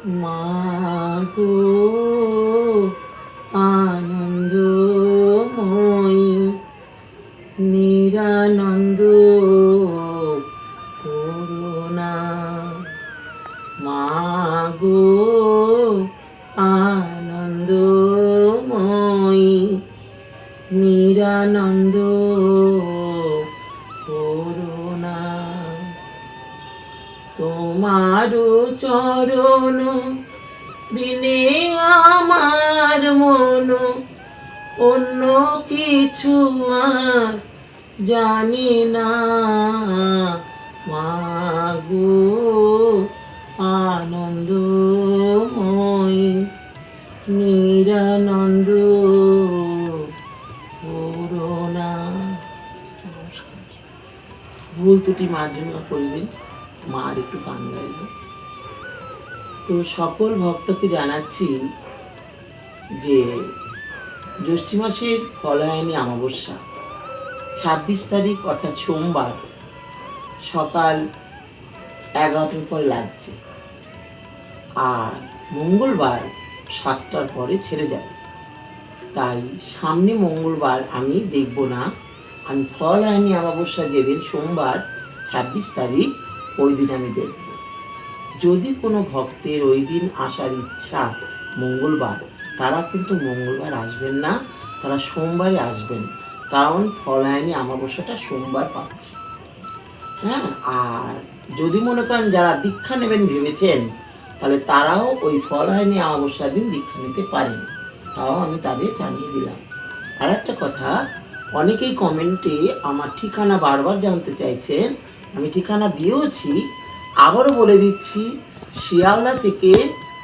মাগো আনন্দময়ী নিরানন্দ করুণা, মাগো আনন্দময়ী নিরানন্দ করুণা। তোমার চরণ বিনে আমার মন, অন্য কিছু আর জানি না। মাগো আনন্দময়ী নিরানন্দ করুণা। ভুল ত্রুটি মার্জনা করবেন, মার একটু গান গাইব। তো সকল ভক্তকে জানাচ্ছি যে জ্যৈষ্ঠী মাসের ফলায়নী অমাবস্যা 26 তারিখ অর্থাৎ সোমবার সকাল 11টার পর লাগছে, আর মঙ্গলবার 7টার পরে ছেড়ে যাবে। তাই সামনে মঙ্গলবার আমি দেখব না, আমি ফলায়নী অমাবস্যা যেদিন সোমবার 26 তারিখ ওই দিন আমি দেখব। যদি কোনো ভক্তের ওই দিন আসার ইচ্ছা মঙ্গলবার, তারা কিন্তু মঙ্গলবার আসবেন না, তারা সোমবারে আসবেন, কারণ ফলায়নী অমাবস্যাটা সোমবার পাচ্ছে। হ্যাঁ, আর যদি মনে করেন যারা দীক্ষা নেবেন ভেবেছেন, তাহলে তারাও ওই ফলায়নী অমাবস্যার দিন দীক্ষা নিতে পারেন, তাও আমি তাদের জানিয়ে দিলাম। আর একটা কথা, অনেকেই কমেন্টে আমার ঠিকানা বারবার জানতে চাইছেন, আমি ঠিকানা দিয়েওছি, আবারও বলে দিচ্ছি। শিয়ালদা থেকে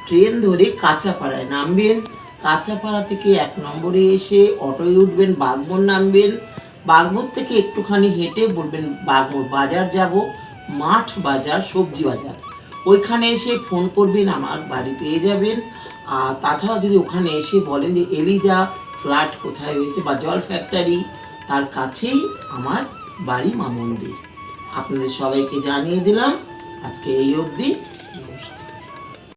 ট্রেন ধরে কাঁচাপাড়ায় নামবেন, কাঁচাপাড়া থেকে 1 নম্বরে এসে অটোয় উঠবেন, বাগমোড় নামবেন, বাগমোড় থেকে একটুখানি হেঁটে বলবেন বাগমোড় বাজার যাব, মাঠ বাজার সবজি বাজার, ওইখানে এসে ফোন করবেন, আমার বাড়ি পেয়ে যাবেন। আর তাছাড়া যদি ওখানে এসে বলেন যে এলিজা ফ্ল্যাট কোথায় হয়েছে বা জল ফ্যাক্টরি, তার কাছেই আমার বাড়ি মা মন্দির। আপনাদের সবাইকে জানিয়ে দিলাম, আজকে এই অবধি।